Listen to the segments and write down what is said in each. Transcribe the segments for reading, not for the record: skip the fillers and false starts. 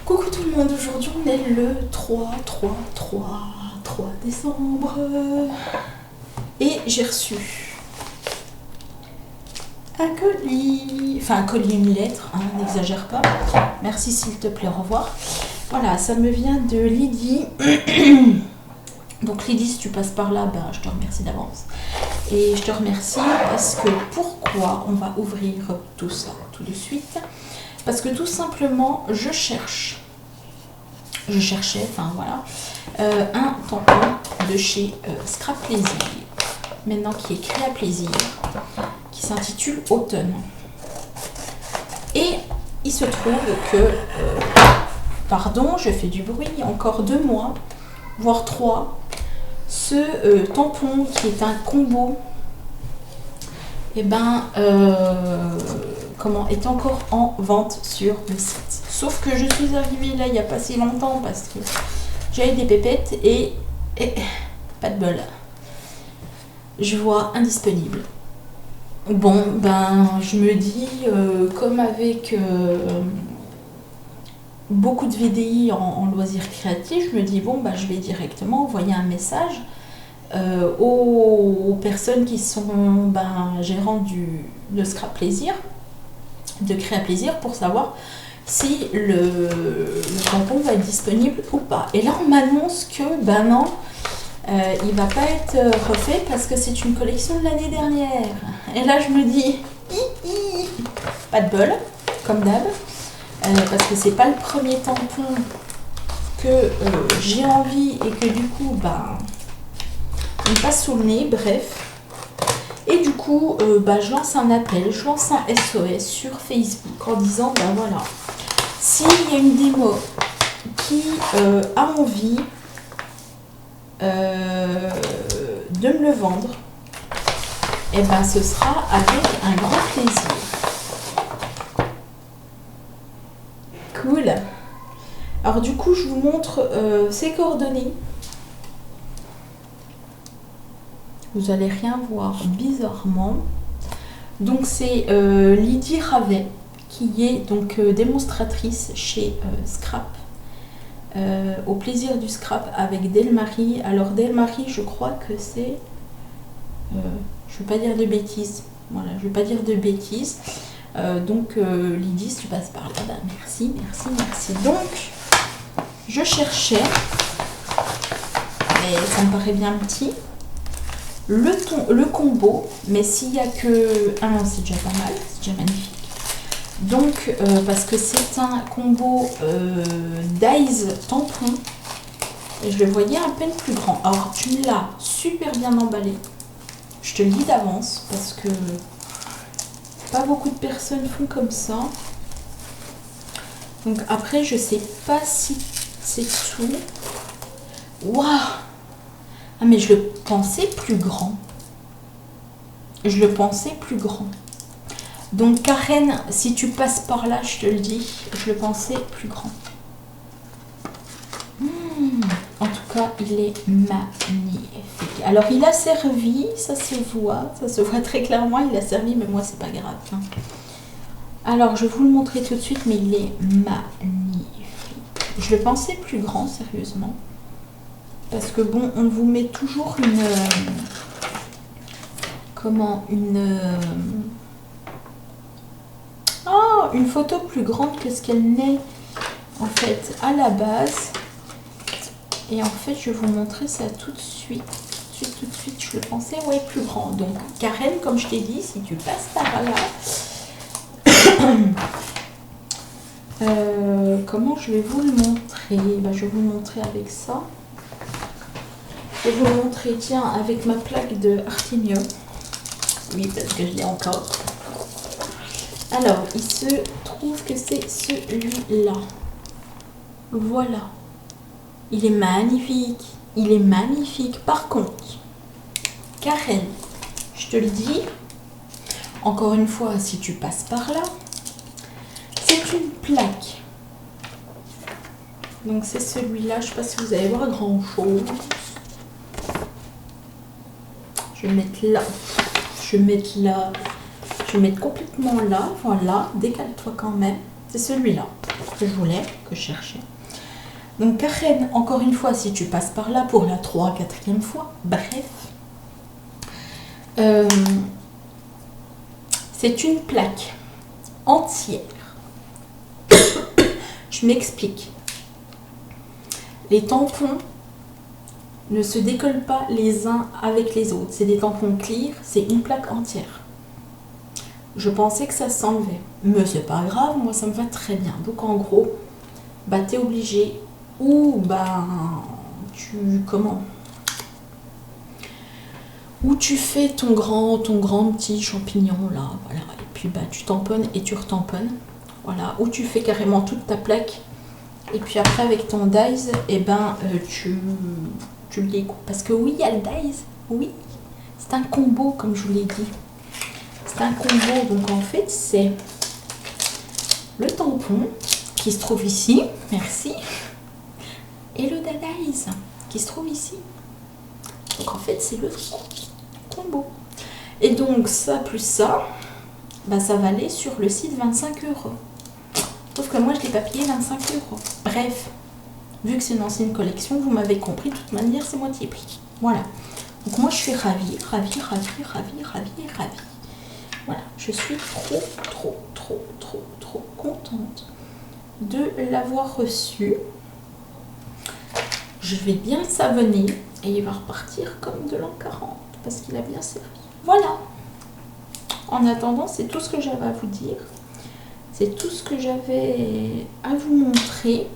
Coucou tout le monde, aujourd'hui on est le 3 décembre et j'ai reçu un colis, enfin un colis, une lettre, hein, n'exagère pas, merci s'il te plaît, au revoir. Voilà, ça me vient de Lydie. Donc Lydie, si tu passes par là, ben, je te remercie d'avance. Et je te remercie parce que pourquoi on va ouvrir tout ça tout de suite? Parce que tout simplement, je cherchais, enfin voilà, un tampon de chez Scrap Plaisir, maintenant qui est Créa Plaisir, qui s'intitule Automne. Et il se trouve que, pardon, je fais du bruit, encore 2 mois, voire 3, ce tampon qui est un combo, et ben, est encore en vente sur le site. Sauf que je suis arrivée là il n'y a pas si longtemps parce que j'avais des pépettes et pas de bol. Je vois indisponible. Bon, ben je me dis, comme avec beaucoup de VDI en loisirs créatifs, je me dis bon, ben, je vais directement envoyer un message aux personnes qui sont gérantes de Scrap Plaisir, de Créa Plaisir, pour savoir si le tampon va être disponible ou pas. Et là on m'annonce que non, il va pas être refait parce que c'est une collection de l'année dernière. Et là je me dis pas de bol, comme d'hab, parce que c'est pas le premier tampon que j'ai envie et que du coup il me passe sous le nez, bref. Et du coup, je lance un appel, je lance un SOS sur Facebook en disant, voilà, s'il y a une démo qui a envie de me le vendre, et ce sera avec un grand plaisir. Cool. Alors du coup, je vous montre ses coordonnées. Vous allez rien voir bizarrement. Donc c'est Lydie Ravet qui est donc démonstratrice chez Scrap, au plaisir du scrap avec Delmarie. Alors Delmarie, je crois que c'est, je veux pas dire de bêtises. Voilà, je veux pas dire de bêtises. Donc Lydie, si tu passes par là, merci. Donc je cherchais, mais ça me paraît bien petit. Le combo, mais s'il n'y a que un, c'est déjà pas mal, c'est déjà magnifique. Donc, parce que c'est un combo Days tampon, et je le voyais à peine plus grand. Alors, tu me l'as super bien emballé, je te le dis d'avance, parce que pas beaucoup de personnes font comme ça. Donc, après, je sais pas si c'est tout. Waouh! Ah mais je le pensais plus grand. Donc Karen, si tu passes par là, je te le dis, je le pensais plus grand. En tout cas, il est magnifique. Alors il a servi, ça se voit très clairement, il a servi, mais moi c'est pas grave. Hein. Alors je vais vous le montrer tout de suite, mais il est magnifique. Je le pensais plus grand, sérieusement. Parce que bon, on vous met toujours une photo plus grande que ce qu'elle n'est en fait à la base. Et en fait, je vais vous montrer ça tout de suite. Tout de suite, je le pensais plus grand. Donc Karen, comme je t'ai dit, si tu passes par là, comment je vais vous le montrer? Je vais vous le montrer avec ça. Je vais vous le montrer, tiens, avec ma plaque de Artemio. Oui, parce que je l'ai encore. Alors, il se trouve que c'est celui-là. Voilà. Il est magnifique. Par contre, Karen, je te le dis, encore une fois, si tu passes par là, c'est une plaque. Donc, c'est celui-là. Je ne sais pas si vous allez voir grand-chose. Je vais mettre là, je vais mettre complètement là, voilà, décale-toi quand même, c'est celui-là. que je voulais, que je cherchais. Donc Karen, encore une fois, si tu passes par là pour la 3e, 4e fois, bref, c'est une plaque entière. Je m'explique. Les tampons ne se décollent pas les uns avec les autres. C'est des tampons clear, c'est une plaque entière. Je pensais que ça s'enlevait, mais c'est pas grave, moi ça me va très bien. Donc en gros, bah t'es obligé, ou bah ou tu fais ton grand petit champignon là, voilà, et puis bah tu tamponnes et tu retamponnes, voilà, ou tu fais carrément toute ta plaque, et puis après avec ton dies, et ben tu le découpes, parce que oui, il y a le dies, oui, c'est un combo comme je vous l'ai dit. C'est un combo, donc en fait c'est le tampon qui se trouve ici, merci, et le dies qui se trouve ici. Donc en fait c'est le combo. Et donc ça plus ça, bah ça valait sur le site 25 €. Sauf que moi je l'ai pas payé 25 €. Bref, vu que c'est une ancienne collection, vous m'avez compris, de toute manière c'est moitié prix. Voilà. Donc moi je suis ravie. Voilà, je suis trop contente de l'avoir reçu. Je vais bien le savonner et il va repartir comme de l'an 40 parce qu'il a bien servi. Voilà. En attendant, c'est tout ce que j'avais à vous dire. C'est tout ce que j'avais à vous montrer.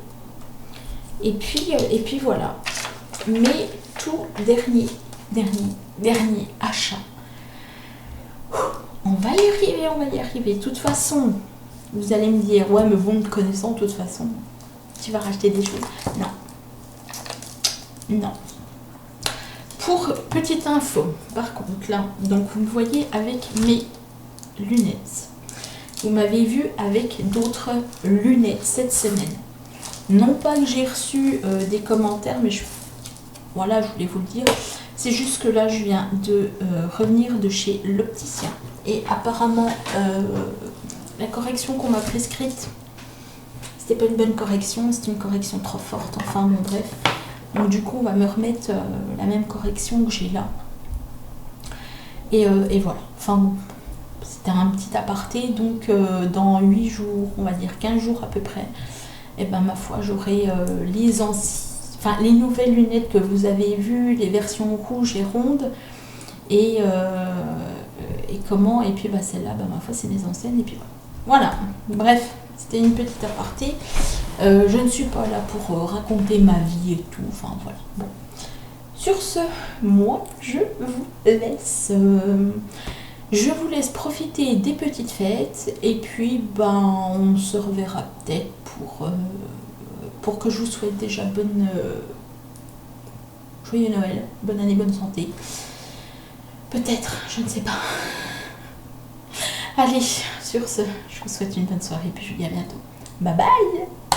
Et puis voilà. Mais tout dernier achat. On va y arriver. De toute façon, vous allez me dire, ouais, mais vous me connaissant, de toute façon, tu vas racheter des choses. Non. Pour petite info, par contre, là, donc vous me voyez avec mes lunettes. Vous m'avez vu avec d'autres lunettes cette semaine. Non pas que j'ai reçu des commentaires, mais voilà, je voulais vous le dire. C'est juste que là, je viens de revenir de chez l'opticien. Et apparemment, la correction qu'on m'a prescrite, c'était pas une bonne correction, c'était une correction trop forte. Enfin, bon, bref. Donc, du coup, on va me remettre la même correction que j'ai là. Et voilà. Enfin, bon, c'était un petit aparté. Donc, dans 8 jours, on va dire 15 jours à peu près, et ben, ma foi, j'aurai les nouvelles lunettes que vous avez vues, les versions rouges et rondes. Et puis bah, celle-là, bah, ma foi, c'est des anciennes. Et puis voilà. Bref, c'était une petite aparté. Je ne suis pas là pour raconter ma vie et tout. Enfin voilà. Bon. Sur ce, moi, je vous laisse. Je vous laisse profiter des petites fêtes. Et puis, ben, on se reverra peut-être pour que je vous souhaite déjà joyeux Noël, bonne année, bonne santé. Peut-être, je ne sais pas. Allez, sur ce, je vous souhaite une bonne soirée et puis je vous dis à bientôt. Bye bye!